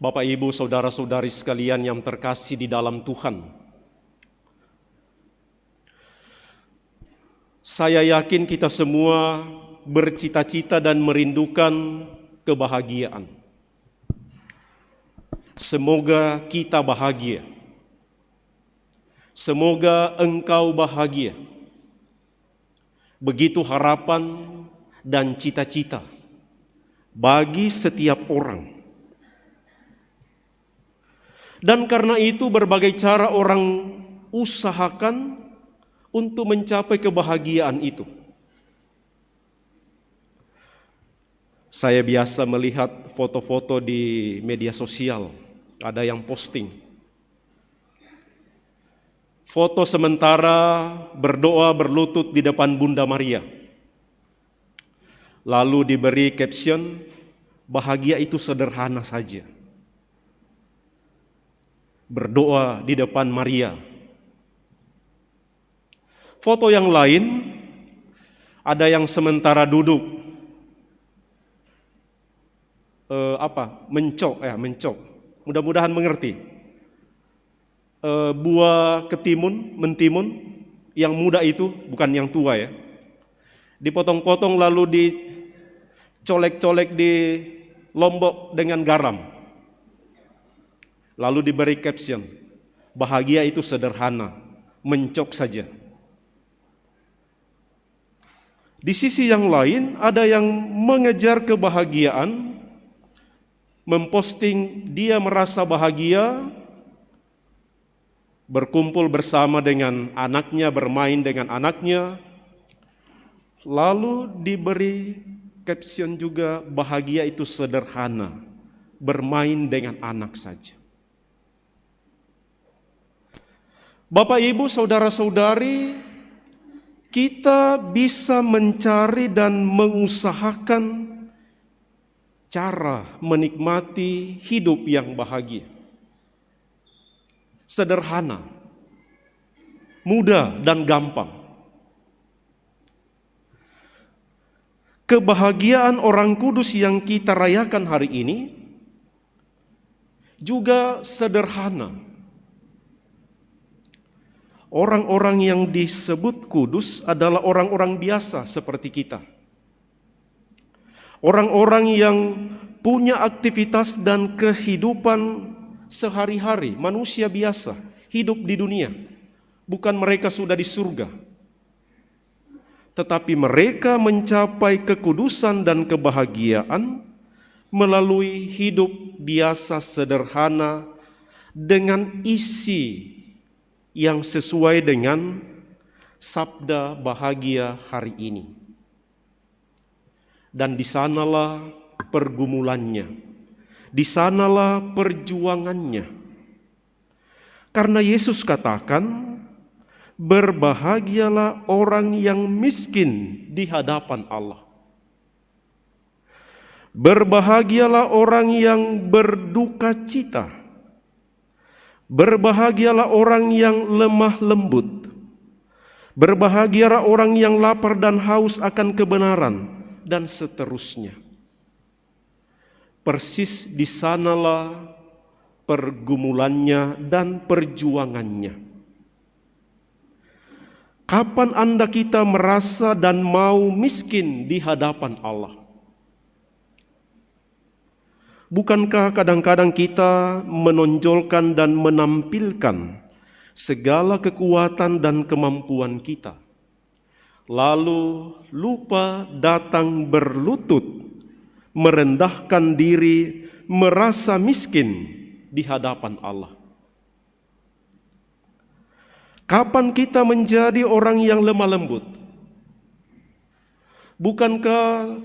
Bapak, Ibu, saudara-saudari sekalian yang terkasih di dalam Tuhan. Saya yakin kita semua bercita-cita dan merindukan kebahagiaan. Semoga kita bahagia. Semoga engkau bahagia. Begitu harapan dan cita-cita bagi setiap orang. Dan karena itu berbagai cara orang usahakan untuk mencapai kebahagiaan itu. Saya biasa melihat foto-foto di media sosial, ada yang posting. Foto sementara berdoa berlutut di depan Bunda Maria. Lalu diberi caption, bahagia itu sederhana saja. Berdoa di depan Maria. Foto yang lain, ada yang sementara duduk, mencok. Mudah-mudahan mengerti. Buah mentimun, yang muda itu, bukan yang tua ya. Dipotong-potong lalu dicolek-colek di lombok dengan garam. Lalu diberi caption, bahagia itu sederhana, mencok saja. Di sisi yang lain ada yang mengejar kebahagiaan, memposting dia merasa bahagia, berkumpul bersama dengan anaknya, bermain dengan anaknya, lalu diberi caption juga, bahagia itu sederhana, bermain dengan anak saja. Bapak, Ibu, saudara-saudari, kita bisa mencari dan mengusahakan cara menikmati hidup yang bahagia. Sederhana, mudah dan gampang. Kebahagiaan orang kudus yang kita rayakan hari ini juga sederhana. Orang-orang yang disebut kudus adalah orang-orang biasa seperti kita. Orang-orang yang punya aktivitas dan kehidupan sehari-hari, manusia biasa, hidup di dunia. Bukan mereka sudah di surga. Tetapi mereka mencapai kekudusan dan kebahagiaan melalui hidup biasa sederhana dengan isi yang sesuai dengan sabda bahagia hari ini. Dan di sanalah pergumulannya, di sanalah perjuangannya. Karena Yesus katakan, berbahagialah orang yang miskin di hadapan Allah. Berbahagialah orang yang berduka cita. Berbahagialah orang yang lemah lembut. Berbahagialah orang yang lapar dan haus akan kebenaran, dan seterusnya. Persis di sanalah pergumulannya dan perjuangannya. Kapan kita merasa dan mau miskin di hadapan Allah? Bukankah kadang-kadang kita menonjolkan dan menampilkan segala kekuatan dan kemampuan kita, lalu lupa datang berlutut, merendahkan diri, merasa miskin di hadapan Allah? Kapan kita menjadi orang yang lemah lembut? Bukankah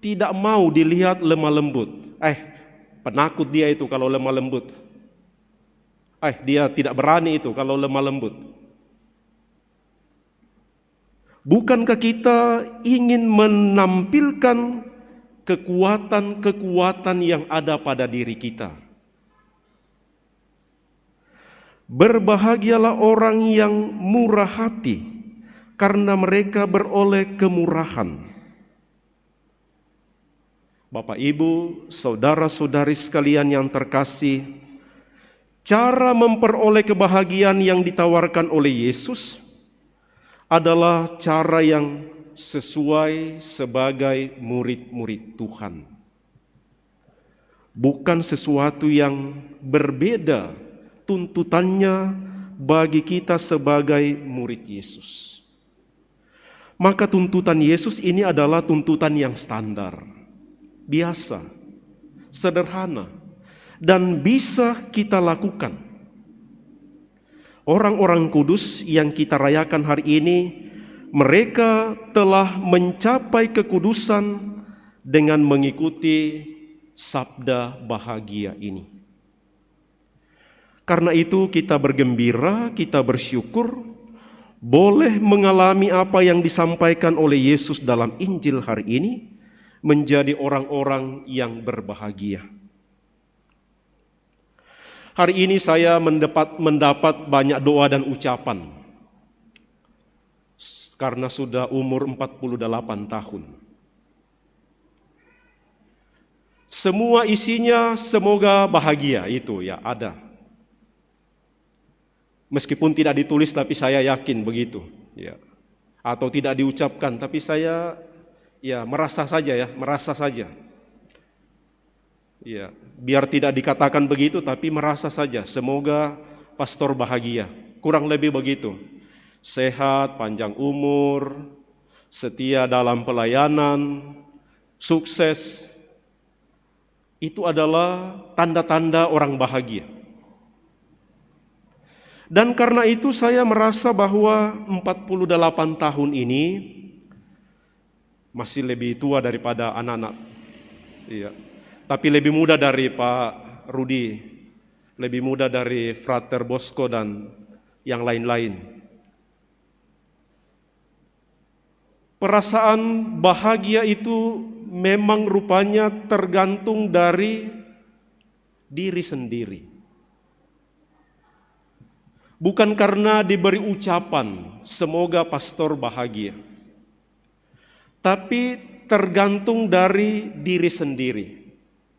tidak mau dilihat lemah lembut? Penakut dia itu kalau lemah lembut. Dia tidak berani itu kalau lemah lembut. Bukankah kita ingin menampilkan kekuatan-kekuatan yang ada pada diri kita? Berbahagialah orang yang murah hati, karena mereka beroleh kemurahan. Bapak, Ibu, saudara-saudari sekalian yang terkasih, cara memperoleh kebahagiaan yang ditawarkan oleh Yesus adalah cara yang sesuai sebagai murid-murid Tuhan. Bukan sesuatu yang berbeda tuntutannya bagi kita sebagai murid Yesus. Maka tuntutan Yesus ini adalah tuntutan yang standar, biasa, sederhana, dan bisa kita lakukan. Orang-orang kudus yang kita rayakan hari ini, mereka telah mencapai kekudusan dengan mengikuti sabda bahagia ini. Karena itu kita bergembira, kita bersyukur boleh mengalami apa yang disampaikan oleh Yesus dalam Injil hari ini, menjadi orang-orang yang berbahagia. Hari ini saya mendapat banyak doa dan ucapan karena sudah umur 48 tahun. Semua isinya semoga bahagia, itu ya ada. Meskipun tidak ditulis tapi saya yakin begitu, ya. Atau tidak diucapkan tapi saya merasa saja. Ya, biar tidak dikatakan begitu tapi merasa saja, semoga pastor bahagia. Kurang lebih begitu. Sehat, panjang umur, setia dalam pelayanan, sukses. Itu adalah tanda-tanda orang bahagia. Dan karena itu saya merasa bahwa 48 tahun ini masih lebih tua daripada anak-anak. Iya. Tapi lebih muda dari Pak Rudi, lebih muda dari Frater Bosco dan yang lain-lain. Perasaan bahagia itu memang rupanya tergantung dari diri sendiri. Bukan karena diberi ucapan, semoga pastor bahagia. Tapi tergantung dari diri sendiri.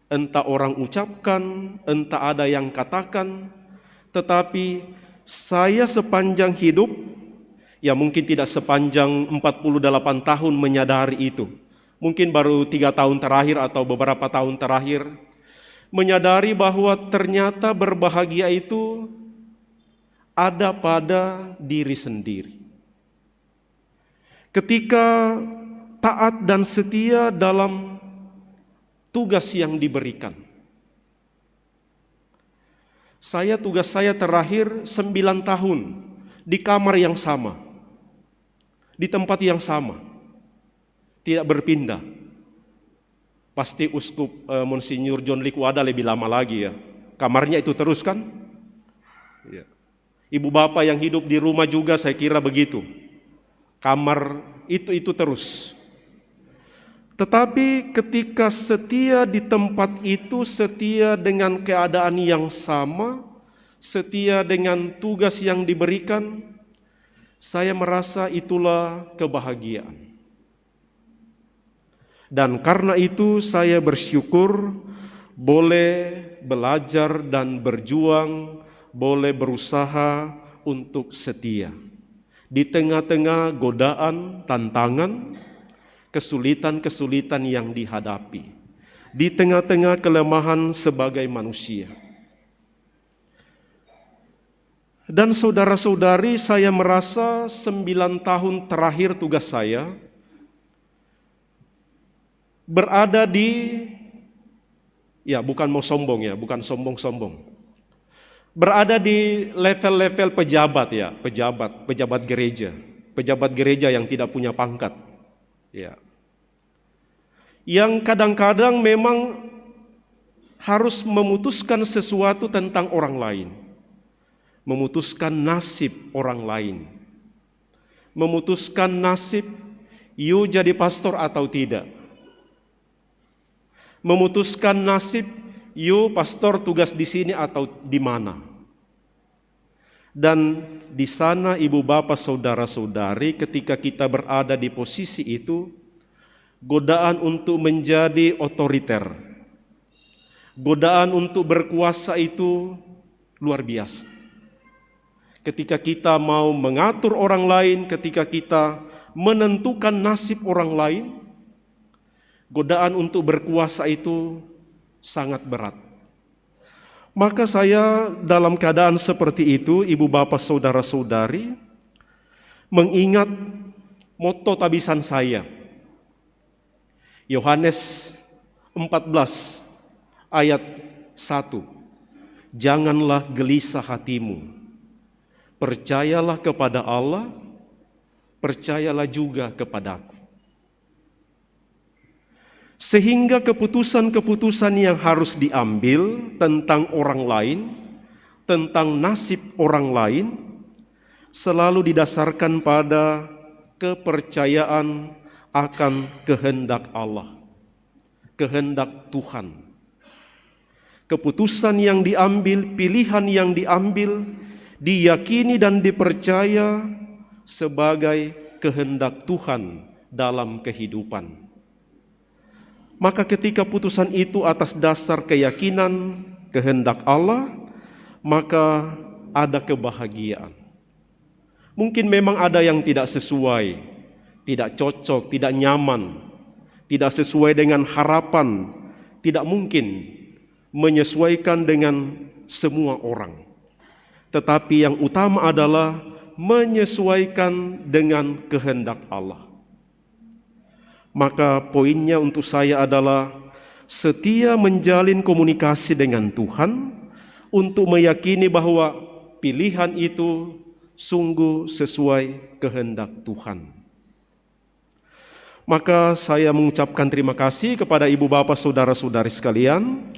Entah orang ucapkan, entah ada yang katakan, tetapi saya sepanjang hidup, ya mungkin tidak sepanjang 48 tahun menyadari itu. Mungkin baru 3 tahun terakhir atau beberapa tahun terakhir, menyadari bahwa ternyata berbahagia itu ada pada diri sendiri. Ketika taat dan setia dalam tugas yang diberikan. Tugas saya terakhir 9 tahun di kamar yang sama, di tempat yang sama, tidak berpindah. Pasti Uskup Monsinyur John Likwada lebih lama lagi ya. Kamarnya itu terus kan? Ya. Ibu bapak yang hidup di rumah juga saya kira begitu. Kamar itu terus. Tetapi ketika setia di tempat itu, setia dengan keadaan yang sama, setia dengan tugas yang diberikan, saya merasa itulah kebahagiaan. Dan karena itu saya bersyukur boleh belajar dan berjuang, boleh berusaha untuk setia. Di tengah-tengah godaan, tantangan, kesulitan-kesulitan yang dihadapi. Di tengah-tengah kelemahan sebagai manusia. Dan saudara-saudari, saya merasa 9 tahun terakhir tugas saya berada di, bukan mau sombong ya, bukan sombong-sombong. Berada di level-level pejabat ya, pejabat gereja yang tidak punya pangkat. Ya. Yang kadang-kadang memang harus memutuskan sesuatu tentang orang lain. Memutuskan nasib orang lain. Memutuskan nasib you jadi pastor atau tidak. Memutuskan nasib you pastor tugas di sini atau di mana. Dan di sana ibu bapak saudara-saudari, ketika kita berada di posisi itu, godaan untuk menjadi otoriter, godaan untuk berkuasa itu luar biasa. Ketika kita mau mengatur orang lain, ketika kita menentukan nasib orang lain, godaan untuk berkuasa itu sangat berat. Maka saya dalam keadaan seperti itu, ibu bapak saudara-saudari, mengingat moto tabisan saya. Yohanes 14 ayat 1. Janganlah gelisah hatimu. Percayalah kepada Allah, percayalah juga kepadaku. Sehingga keputusan-keputusan yang harus diambil tentang orang lain, tentang nasib orang lain, selalu didasarkan pada kepercayaan akan kehendak Allah, kehendak Tuhan. Keputusan yang diambil, pilihan yang diambil, diyakini dan dipercaya sebagai kehendak Tuhan dalam kehidupan. Maka ketika putusan itu atas dasar keyakinan kehendak Allah, maka ada kebahagiaan. Mungkin memang ada yang tidak sesuai, tidak cocok, tidak nyaman, tidak sesuai dengan harapan, tidak mungkin menyesuaikan dengan semua orang. Tetapi yang utama adalah menyesuaikan dengan kehendak Allah. Maka poinnya untuk saya adalah setia menjalin komunikasi dengan Tuhan untuk meyakini bahwa pilihan itu sungguh sesuai kehendak Tuhan. Maka saya mengucapkan terima kasih kepada ibu bapak saudara-saudari sekalian,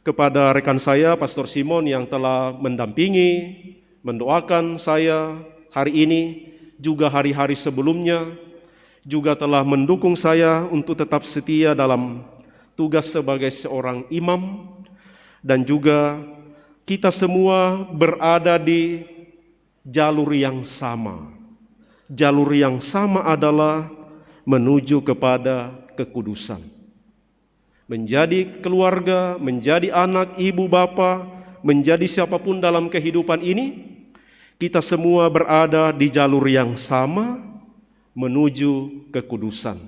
kepada rekan saya Pastor Simon yang telah mendampingi, mendoakan saya hari ini, juga hari-hari sebelumnya, juga telah mendukung saya untuk tetap setia dalam tugas sebagai seorang imam, dan juga kita semua berada di jalur yang sama. Jalur yang sama adalah menuju kepada kekudusan. Menjadi keluarga, menjadi anak, ibu, bapa, menjadi siapapun dalam kehidupan ini, kita semua berada di jalur yang sama menuju kekudusan.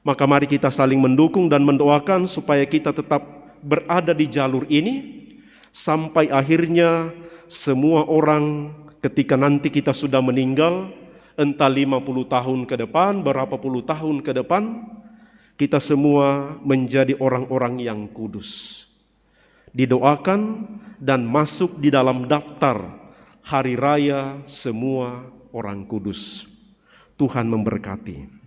Maka mari kita saling mendukung dan mendoakan supaya kita tetap berada di jalur ini sampai akhirnya semua orang ketika nanti kita sudah meninggal, entah 50 tahun ke depan, berapa puluh tahun ke depan, kita semua menjadi orang-orang yang kudus. Didoakan dan masuk di dalam daftar hari raya semua orang kudus. Tuhan memberkati.